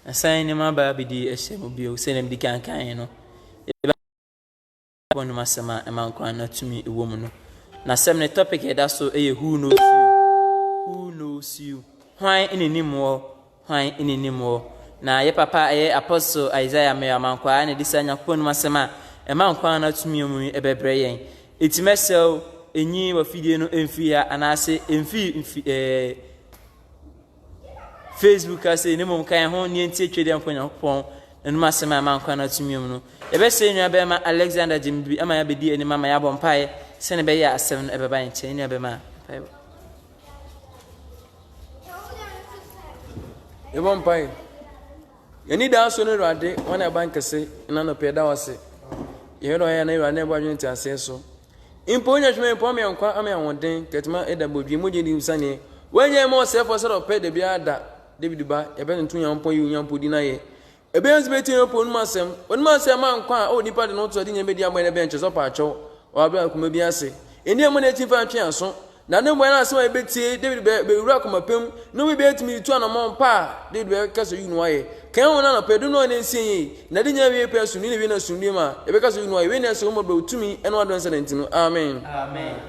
Assign him about the SMB, send him the can, One masama a man crying not to me, a woman. Now, some topic here that's so who knows you? Who knows you? Why any more? Why any more? Now, your papa, Apostle Isaiah, may a man cry and this and upon masama, a man crying not to me, a bebrain. It's myself, a new of video in fear, and I say in Facebook, I say, no one can hold the entity upon your phone, and masama man crying not to me. The best saying about Alexander Jimby, I might be any mamma yabon pie, send a bay at 7 ever by chain of a man. You won't pay. You need to sooner or later when a banker say, and none of Pedal say, you know, I never went to say so. Imponent me upon me on quite a man one day, get my head above you, Mujin Sunny. When you're more self was sort of pay the beer that David Duba, a better 2 young point you young pudina. A bench betting upon Massam, when Massam man quite all the party notes in media when the benches up at show, or Bell Comebiase. In the money for a chance, now no when I saw a bit say, David be rock my pim, no we bet me to an amount pa, did be a castle you know. Can't one up, do not say, Nadine be a person in Venus Sunima, because you know, when I saw more to me and 117. Amen. Amen.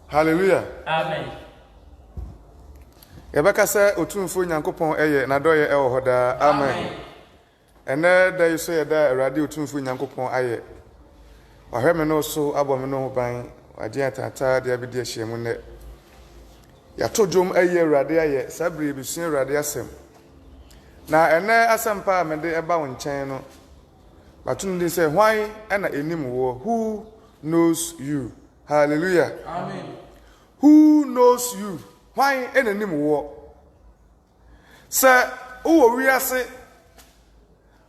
Hallelujah. Amen. Yabaka say otumfo nyankopon eye na doye e wo hoda. Amen. Ene da yiso ye da awrade otumfo nyankopon aye. Wahwe me no so abo me no ban wagye atata de abedi ahyemu ne. Yato dwom aye awrade aye sabre bisun awrade asem. Na ene asempa me de eba wo nchen no. Batun de say hwan na enim wo. Who knows you? Hallelujah. Amen. Who knows you? Why enenim wo? Sir, o wiase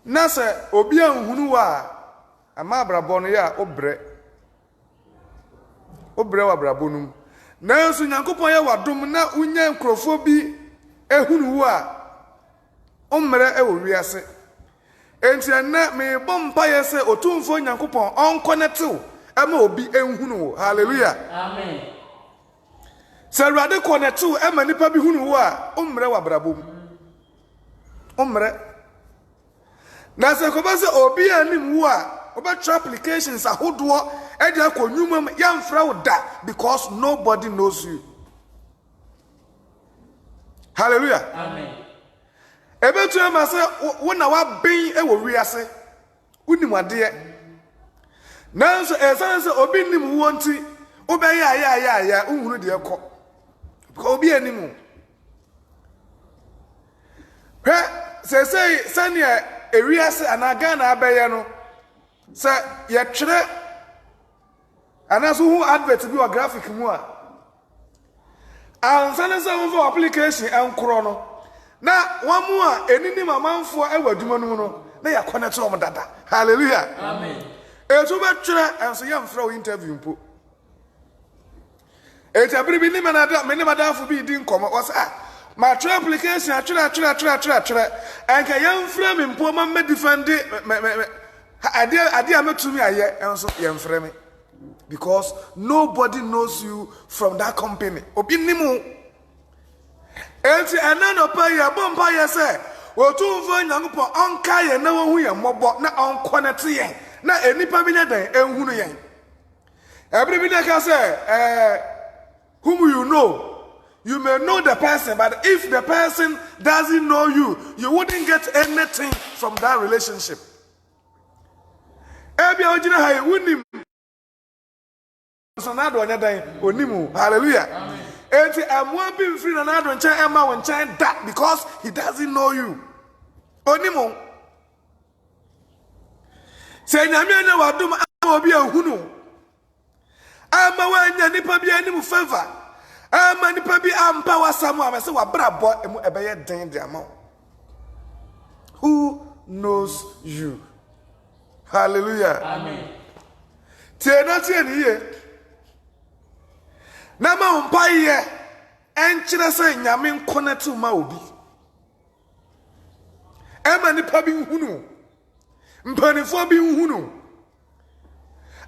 na se obi anhunu wa ama brabo no ya obre wa brabo num na nso nyankopon ya wadom na unya nkrofo bi ehunu wa omre e wo wiase enti na me bompa ye se otumfo nyankopon on connected ama obi enhunu. Hallelujah. Amen. Sarade connectu ema nipa bi hunu wo a omre wa brabom omre na se ko ba se obi anim wo a obetwa applications ahodo e de akonwuma yamfra wo da because nobody knows you. Hallelujah. Amen. Ebetu ama se wo na wa ben e wo wiase unim ade na so esan se obi nim wo nti obeye uhuru de ekọ obi animu pe say sania ewiase anaga na abeye no se ye twere anaso hu advert bi o graphic mu a ansane se wo application enkro no na wamu a enini mamanfo ewaduma no no na ya connect o dada. Hallelujah. Amen. Ezo be twere enso ye mfra o interview mpo. Eta bribi ni manada me ni madafu bi di nkomo o sa ma try application atwere anka yamfra me mpo ma me defend ade ametumi aye enso yamfra me because nobody knows you from that company obi nimu enti anano pa ya bompa ya se otumfo nyangopo onka ye na wo hu ye mobo na on connect ye na enipa bi na dan enhunu ye every day ka say whom you know, you may know the person, but if the person doesn't know you, you wouldn't get anything from that relationship. Hallelujah. Because he doesn't know you. Ama wanya nipa bi anim favor ama nipa bi ampa wasamu amese wa brabo emu ebeye den de ama. Who knows you? Hallelujah. Amen. Tiena ye na ma umpa ye enkyere se nyame nkonetu ma obi ema nipa bi nhunu mpanifo bi nhunu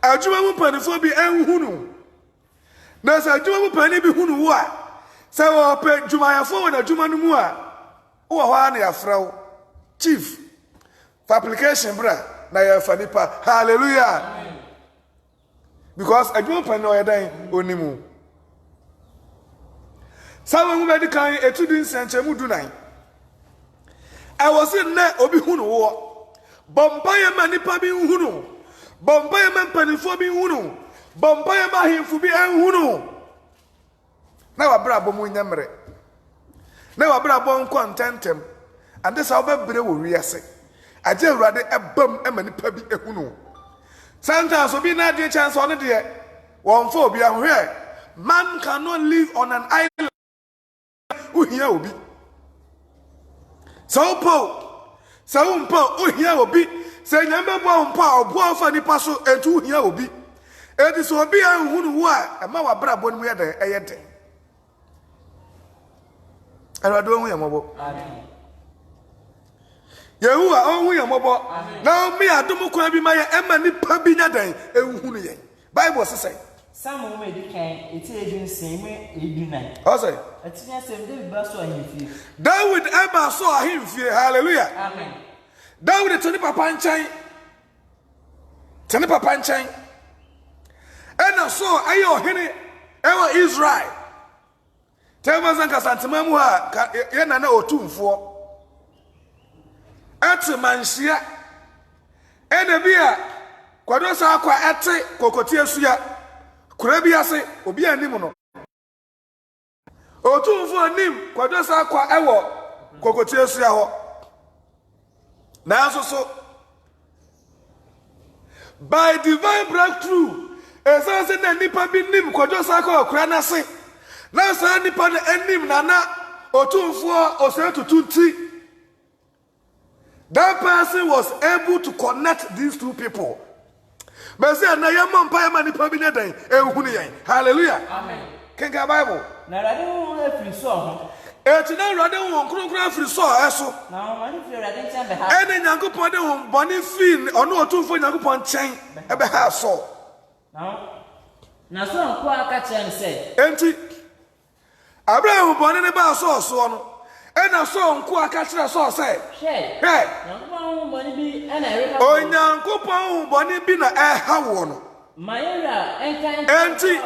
adwuma mu panifo bi enhunu na sa adwuma mu pani bi hunu wo a sɛ wɔpɛ dwumayɛfoɔ wɔ n'adwuma no mu a wowɔ hɔ a na yɛafrɛ wo chief for application bra na yɛfa nipa hallelujah because adwuma pa na ɔyɛ dan onimu sɛ wɔn bɛdi kan etu di nsɛnkyɛmu dunan ɛwɔ si nnɛ obi hu no wɔ bɔmpa yɛ ma nipa bi hu no bɔmpa yɛ ma mpanimfoɔ bi hu no bɔmpa yɛ ma ahemfo bi hu no na wabra abɔ mu nyammerɛ na wabra abɔ nkɔ ntɛntɛm ade sɛ wobɛbrɛ wɔ wiase agye awurade ɛbam ɛma nipa bi hu no sometimes obi na adeɛ chance ɔno deɛ wɔmfa obi ahohwɛ man cannot live on an island uhia obi sɛ wompa uhia obi sɛ nyame bɔ mpa ɔboa fa nipa so ɛntu uhia obi ɛdi sɛ obi ahu no wo a ɛma wabra abɔ no mu yɛ dɛn ɛyɛ dɛn awurade ɔhu yɛ mmɔbɔ yehu a ɔhu yɛ mmɔbɔ na ɔme adom kwan bi ma yɛ ɛma nipa bi nya dɛn ɛhu no yɛn bible sesɛ Samuel made can it is same way. ɔsɛ David ɛba so ahemfie hallelujah Amen. David tene papa nkyɛn ɛna so ɛyɛ ɔhene ɛwɔ Israel tɛma zanka santema mu ha yɛ nana otumfoɔ ɛte manhyia ɛna bi a kwado saa kwa ɛte kokotie suya kura bi ase obi anim no otumfoɔ anim kwado saa kwa ɛwɔ kokotie suya hɔ nanso so by divine breakthrough ɛsan sɛ na nipa bi nim kwado saa kwa kura n'ase na saa nipa no anim nana otumfoɔ ɔsɛ tutunti. That person was able to connect these two people. But say na yamma mpa yamma nipa bi nedan ehunu yen. Hallelujah. Amen. Kenka Bible. Na rade wo afiri so ho. Eti na rade wo nkronkron afiri so eso. Na wo mani fi rade nchen be ha. Ene Nyankopɔn de wo bɔne fi ɔno otumfo Nyankopɔn nkyɛn ebe ha so. Na so nko aka kyerɛ ne sɛ. Enti Abraham bɔne ne ba so no. Ena so nko aka kyerɛ so sɛ. Hey. Onyankopɔn bɔne bi na ɛha wo no. Mayera Enti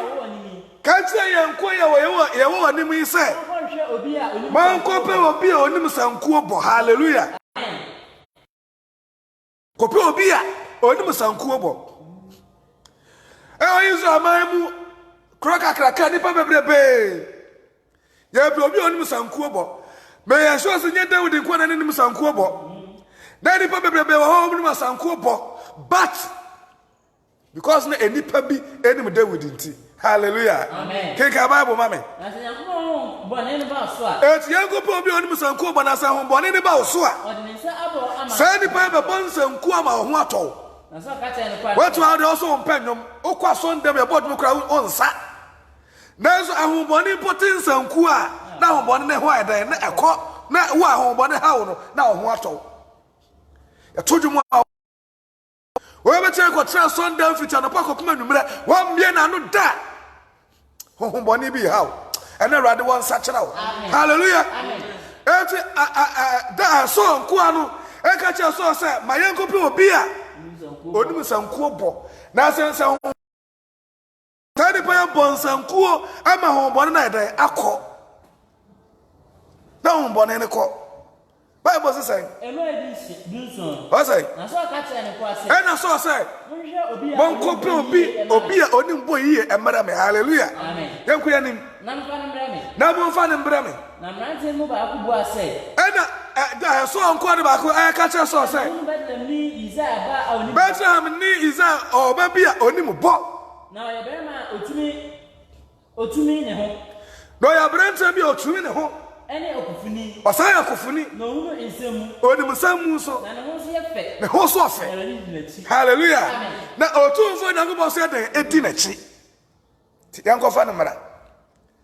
kanti yanko yɛwɔ anim yi sɛ mankɔpɛ obi a onim sankuo bɔ hallelujah kɔpɛ obi a onim sankuo bɔ ɛwɔ Israel man mu kuro kakraka nipa bebrebe yɛpɛ obi a onim sankuo bɔ mɛyɛ so sɛ nyɛ David nko na ne nim sankuo bɔ na nipa bebrebe wɔ hɔ onim sankuo bɔ but because na enipa bi enim David nti hallelujah amen kenka Bible mame na se Nyankopɔn bɔne ne ba so a eti Nyankopɔn bi onim sankuo bɔ na sa ho bɔne ne ba so a ɔde ne nsa abɔ ama sa nipa be bɔ sankuo ama ho atɔ na so ka kyerɛ ne kwa wetu ha de also mpanyom okwa so ndem ye bɔ dum kra onsa na so ahobɔne potin sankuo a na ahobɔne ne ho ayɛdan na ɛkɔ na wo ahobɔne ha wo no na ho atɔ yɛtodwum a we be check what Sunday feature no pakọ kuma numere wan bie na no da hohomboni bi hawo ene rade won sachira wo hallelujah eti da so nko anu e ka che so se mayenko pe obi a onim sankuo bo na sense ho tadi pa bon sankuo ama hohomboni na ede akọ na hohomboni ne ko Bible says eno edinson o say na so ka kyerɛ ne kwa se na so say bonko pe obi a onim boy yi emara me hallelujah amen yanku yanim na mfa ne mbrɛ me na mo mfa ne mbrɛ me na mrante mu ba akụ bua se da so onko de ba ko ka kyerɛ so say Bethlehem ni Isaiah ba a onim Bethlehem ni Isaiah oba bi a onim bɔ na ɔyɛ bɛrima otumi ne ho no ya branta bi otumi ne ho ɛne okufuni ɔsan akofuni na ohunu nsɛmu onim samu so na ne ho so yɛ fɛ ne ho so afɛ hallelujah na otumfo Nyankopɔn so den edi na chi yankofa ne mara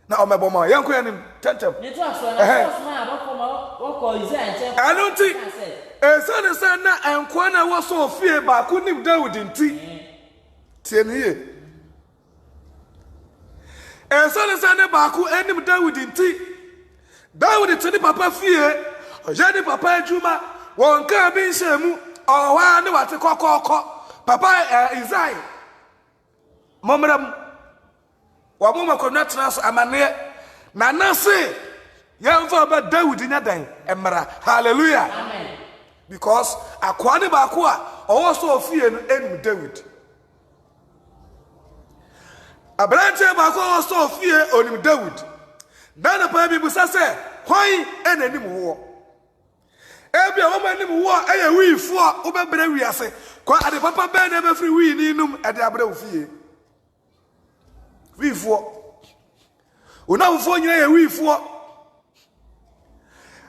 na omebo ma yanko yanim tentem ne to aso na so ma abakɔ ma wɔkɔ Isaiah nkyɛn anunti esane se na enko na wo so ofie ba ko nim David nti tie ne ye Ensane sane baako enim David nti. David tini papa fie. Ojani papa ejuma. Wonka bi nshemu. Owa ne wate kokoko. Papa Isaiah. Momram. Wamuma konna tena so amane. Na nase. Yamfa ba David nyadan emra. Hallelujah. Amen. Because akwani baako a owo so fie no enim David. Abrante baako owo so fie onim David. Nana pa bi busa se hwan enanim wo. Ebi a wo manim wo eye wiifo a wo bebere wiase. Kwa ade papa be na be free wi ni num ade abra wo fie. Wiifo. Una wo fo nyina ye wiifo.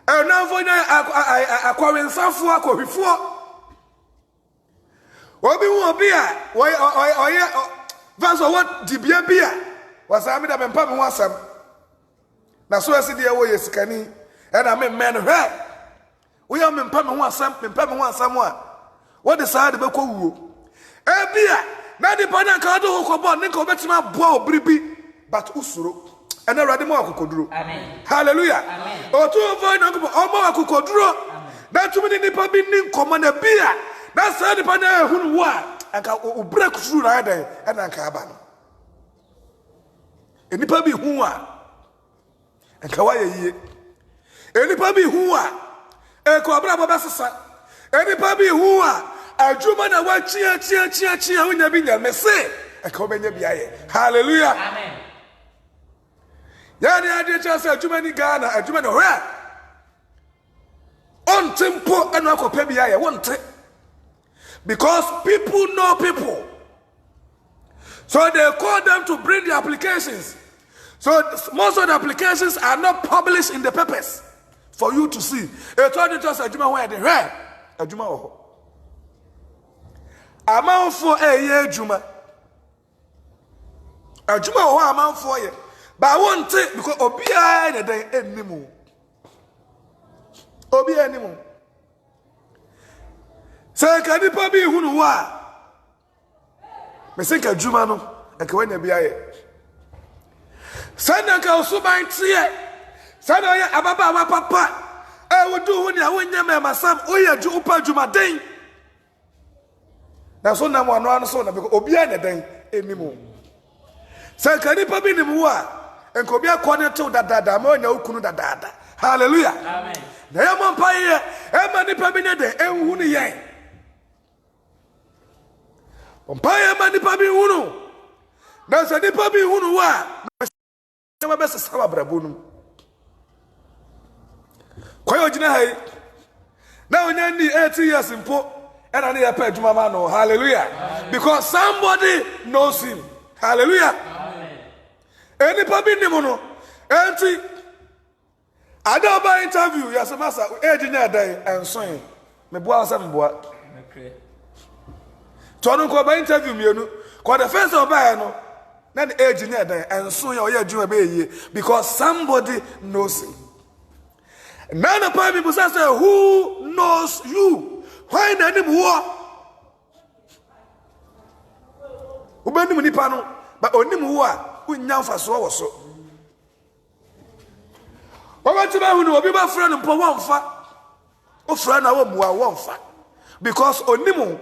Una fo nyina akwawensanfo akohwifo. Obi wo obi a oye vanso what dibia bia wasame da mempa me ho asam. Na so esi de wo yesikani e na me men hwe wo ya mempa me ho asam a what the side be ko wuo e bia na di pa na ka do ho kobo ne ka obetima boa obribi but usuro e na rade mo akokoduro. Amen. Hallelujah. Amen. O tu vo na ko omo akokoduro na tumi ni pa bi ni nkomo na bia na sa di pa na ehunu wo a anka obreak through na den e na nka aba no enipa bi hu a anka wa ye enipa bi hu a e ko abra baba sesa enipa bi hu a adwuma na wa chia wonya bi nya mese e ka obenya bi aye. Hallelujah. Amen. Yani ade cha se adwuma ni Ghana adwuma na hwa on tempo eno akopa bi aye wonte. Because people know people. So they call them to bring the applications. So most of the applications are not published in the papers for you to see. They told you just Ajuma where they read. Ajuma oho. Amount for a year Juma. Ajuma oho amount for ye. But I won't take because Obia in a day anymore. Obia anymore. Say can you probably who wa? Me say ka Juma no e ka wanya bia ye. Sana ka osuban tie. Sana ya ababa wa papa. E wo du hu ne wonya me masam oya ju upa Juma den. Na so na mo anu so na because obia na den enimu. Say can you probably nim wa? Enko bia connect to dada ma onya ukunu dada. Hallelujah. Amen. Na ya mo mpa ye e ma ni pa bi ne den enhu ne yen. Ompaya mani pa bi hunu na se ni pa bi hunu wa na be sesa babrabonu koyo gina hai na onya ni 80 years mpo e na ya pa adwuma ma no. Hallelujah. Amen. Because somebody knows him. Hallelujah. Amen. Eni pa bi ni mo no enti ada ba interview ya se masa age nya dan enson me boa sa me boa Tonu ko ba interview mienu ko the first of buy no na the age near there and so ya adwuma be ye because somebody knows him. None of people say who knows you? Why na nim wo? Ubenim nipa no but onim wo a unya mfaso wo so. Wa ti ba hu no obi ba fra no mpo wo mfa. O fra na wo bua wo mfa because onim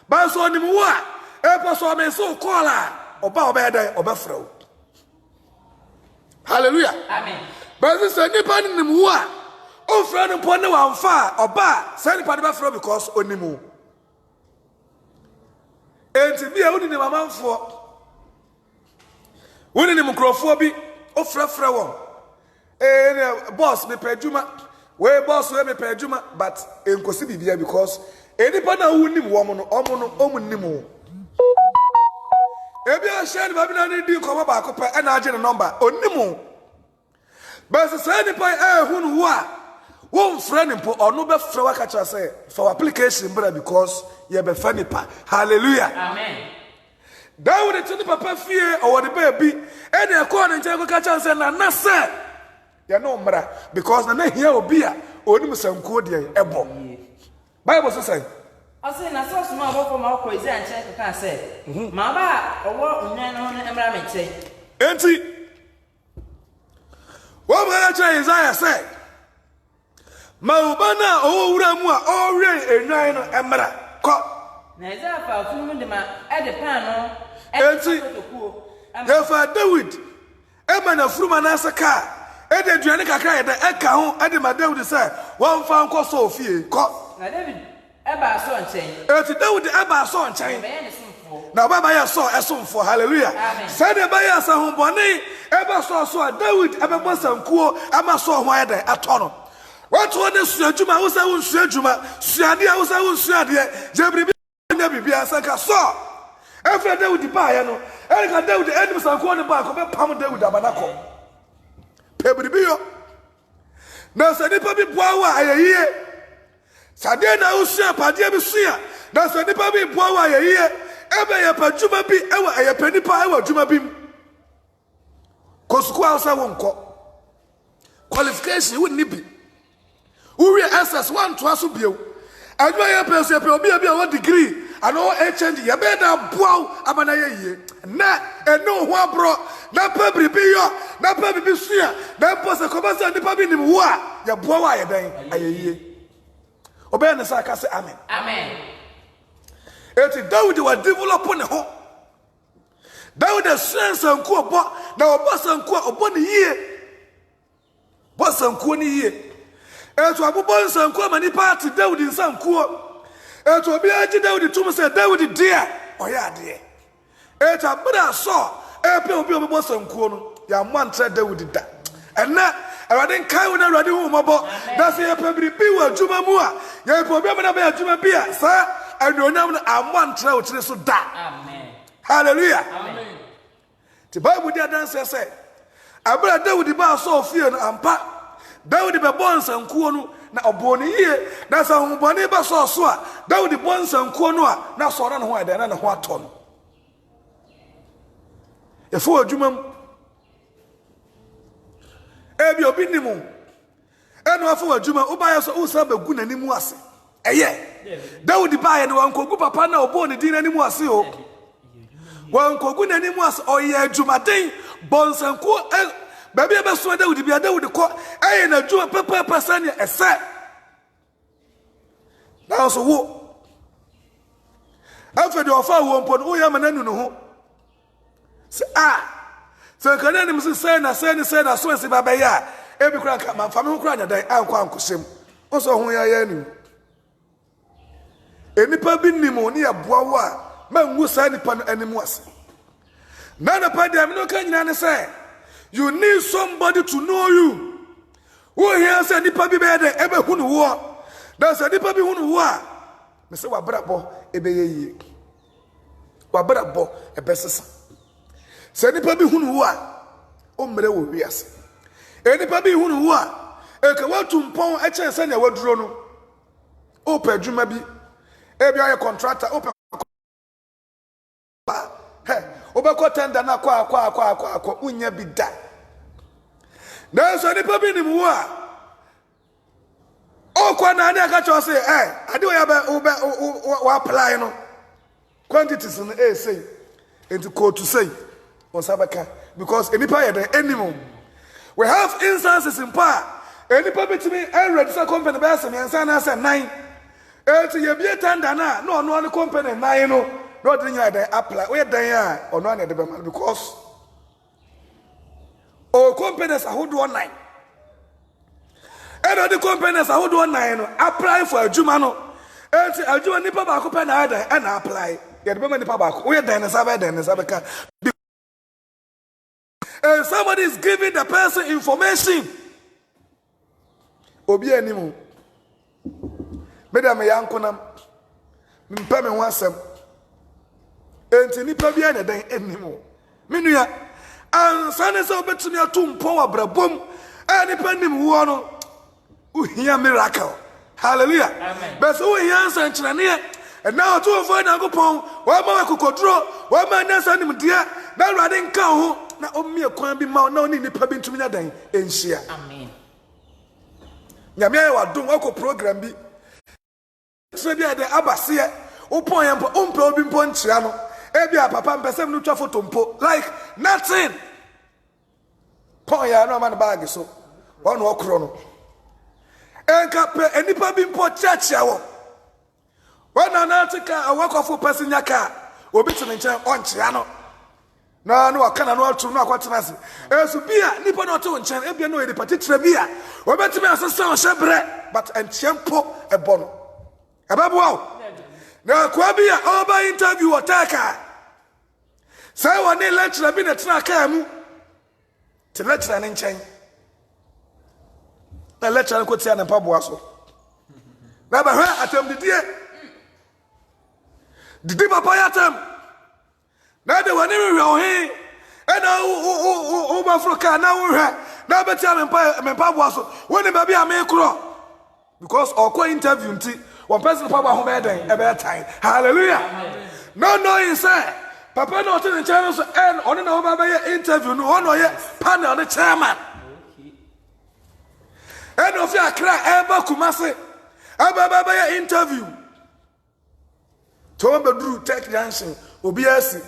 ba so ni mu a e pa so me so kola oba dan oba frau. Hallelujah. Amen. Ba so ni pa ni mu a o fra no po ne wa mfa oba say ni pa de ba frau because onimu enti bia woni ni mamanfo woni ni mkrofo bi o fra won boss me pedjuma we boss we me pedjuma but enkosi bibia because enipa na wunim wo mo no omunnim ebi a share ba bi na ni di ko ba ko pa na age ne number onnim but say nipa hunu wo a won friend mpo ono be fra wa kacha say for application bra because ye be fa nipa. Hallelujah. Amen. David to the papa fie or the baby and e ko ne nche ko kacha say na say ye no mra because na here obi a onim sankuo de ebo Bible says I say na so small about for my crazy and check can say ma ba owo nyan no emra me che enti What will Isaiah say? Maubana, oh, Ramua, oh, Ray, and Nine, and Mara. Isaiah found the man at the panel. And see, therefore, David, Emma, Fruman, Asaka. And the Janica cried the Eka, and the Madame said, one found cost so few. David, Ebba saw and chain. David, Ebba saw and chain. Now, Baba saw a song for Hallelujah. Said the Baya Sahum Bonnie, Ebba saw David, Ebba was some cool, Emma saw why they at Tono. What was the Juma was I won't say Juma, Shadia was I won't say dear, Jabri Nebia Sanka saw. After David the Bayano, Eric David the enemies are going back of Pam David Abanaco. Pebrio. Now, said the Papi Power, I hear. Sadena Usia, Padia Busia. Now, said the Papi Power, I hear. Ever a Pajuma be ever a penny power, Juma Bim. Cosqua Sawonko. Qualification wouldn't be. Uri SS 1 to us be. I know a person will be a degree. I know HND, you better bow Abanaye. Na and no one bro. Na Pebri be your, na Pebri be Sia. Na Posa Commander and the Pabin in Wa. Ya boa, I day. Obey the Saka say Amen. Amen. Eti David was developing the home. David the sense and co bought now boss and co upon the year. Boss and co year. And to Abu Boss and co many party David in some co. And to be a David to me say David dear. Oh yeah dear. And to brother saw a people boss and co. Ya man said David did that. And now I didn't carry when I read home about that's a Pebri Biwa Juma Mua. Ya problem about Juma Bia, sir. I don't know I'm one trail to so that. Amen. Hallelujah. Amen. The Bible did say, I better do with the bar so fear and pa. David the bonds and kuonu na oboni ye. That's how Boni basso swa. David the bonds and kuonua. Now so run why then and what ton. If you jumam Ebi obinimu. And what for a juma, Ubaya so Usaba Gun and Nimuasi. Daudi buy and one cogu papa na oboni din anymore see o. One cogu animwas or ye Jumadin, Bons and Co. Baby ever saw Daudi be a Daudi co. I and a Juma pepper person a set. Now so who? After the offer won't put Uyam no. Say so can enemies say na said I saw si Babaya. Every crack my family crying that I am Quancusim. Also who I knew. Enipa bi nimo ni aboawa ma nwu sa nipa no animuase na na pa dem no kan nyina ne say you need somebody to know you who hear say nipa bi be dey ebe hu no wo na say nipa bi hu no wo a me say wa brabo ebe ye wa brabo ebe sesa say nipa bi hu no wo a o mre wo wiase enipa bi hu no wo a e ka watumpon e chen say na waduro no o pa adwuma bi ebi aye contractor open hey obeko tender na kwa unya bi da na so ni pabi ni mu a o kwa na ade aka cho say ade o ya ba apply no quantities no say into code to say on sabaka because enipa ye the animal we have instances in power enipa betimi register company be asem yansa na say 9 eti ye bie tender na no company nine no dey nya dey apply we dey a ono na dey be because o companies ahodo 9 and the companies ahodo 9 no apply for adwuma no eti adwuma nipa ba ko pe na dey and apply ye dey be nipa ba ko we dey na sabe ka and somebody is giving the person information obi animu Madam Yankonam, Mpame Wansam, enti nipa bia na dan animo. Menua, ansane se obetumi atumpo wa brabom, nipa nim wo no, uhia miracle. Hallelujah. Amen. But so uhia ansa nkyerane and now to avoid Nagopon, wa ma kokodro, wa ma nasa nim dia, na Awurade nka ho, na omi akwan bi ma na oni nipa bi ntumi na dan enhia. Amen. Nyame ya wadom akọ program bi. So be the abasiye upon yampo umpe obi mpo nchia no ebia papa mpesem no twa photo mpo like nothing pon ya no man bag so One walk chrono. Enka enipa bi mpo church yawo. When an article a work of person yaka, obi to nchen onchia no. Na no aka na no atu no akwatena se. Esu bia nipa no to nchen ebia no edi particular bia. Obetimi asesa o shebre but enchempo ebono. Ebabu wow. Na kwa bia oba interview otaka. Say one lecturer bi na tena ka mu. Te lecturer nchen. Na lecturer ko tia na mpaboa so. Na ba hwa atam didie. Didi papa yatam. Na de wani we ohin. E na o Africa na wo hwa. Na beti mpaboa so. Woni ba bia me kro. Because okwa interview nti one person papa ho be den e be time. Hallelujah. No inside. Papa no to the channel so and on na oba be interview no on oye panel the chairman. And of ya kra eba kumase. Aba be interview. To bedru tech dancing obi asi.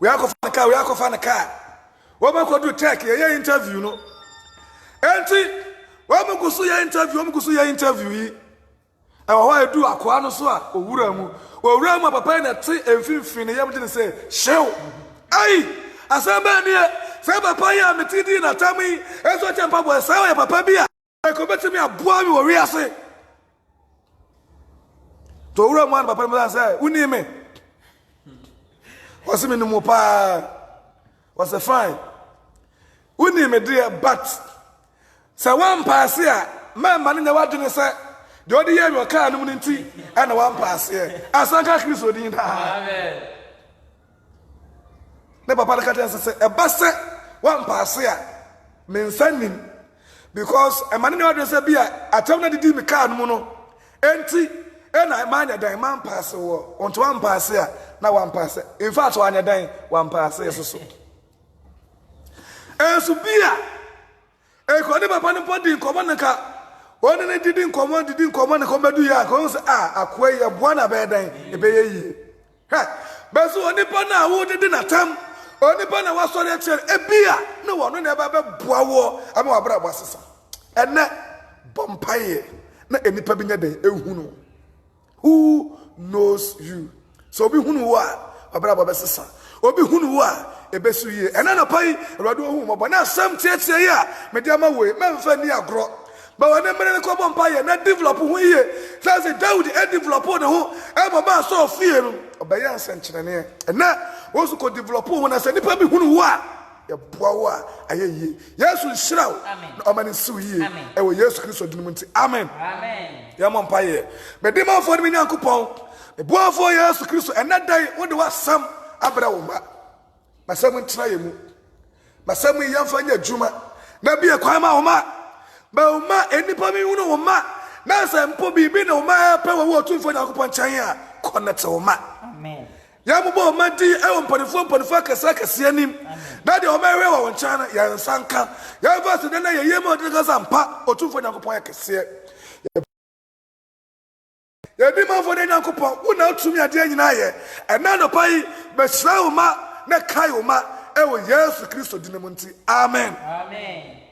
We are go fan car. We go do tech ye interview no. Enti we go so ye interview yi. E wa do akwa no so a owura mu. Owura mu papa na te emfimfini yam de say shew. Ai asamba ne say papa ya metidi na tami enso tempa boy say ya papa bia. E ko betimi aboa mi wo wi ase. To owura mu an papa me say uni me. Was me no mo pa. Was fine. Uni me dear but say one pass here. Man man na wadune say the other year you car no nti and one pass here. Asanka Kristo din da. Amen. Ne papa ka tell say e ba say one pass here. Men sending because a man na wadune say bia atam na didi me car no no. Enti e na man ya dan man pass wo. On to one pass here na one pass. In fact one ya dan one pass so. Ensu bia e ko ne papa no podi nkomo nka one ne didn't come and do ya go say akwa ya buana bedan e be yi ha beso oni pa na wo didi na tam oni pa na wa so re chere e bia na wo no na ba boa wo ama wa bra bosesa ene bompaye na enipa bi nya den ehunu who knows you so bi hunu wo a bra bosesa obi hunu wo a ebesu ye ene na pai awade ohu mo na sam tietie ya me dia ma we memfa ni agro. But when they come on fire, not develop who here. That's a David and develop on the whole. I'm about so fear. Obey and century. And now, also could develop when I said, Nipabi who are your power. I hear ye. Yes, we shall. Amen. Sue ye. And we yes, Christ. Amen. Amen. Yamon Paye. But the man for me, Uncle Paul. The boy for yes, Christ. And that day, when there was some Abraham. My son try you. My son, young for your Juma. There be a crime, Oma. Ba uma enipa mi unu uma na se mpo bibi na uma pe wo otumfo na akopon chan ya connect uma amen ya mo bo ma di e wonpanifo kase anim na de oma we wo chan ya nsanka ya verse de na ye yema de kasampa otumfo na akopon kase ya di man fo de na akopon una otumi ade anyina ye e na no pai be shra uma na kai uma e wo Yesu Kristo dinamunti amen amen.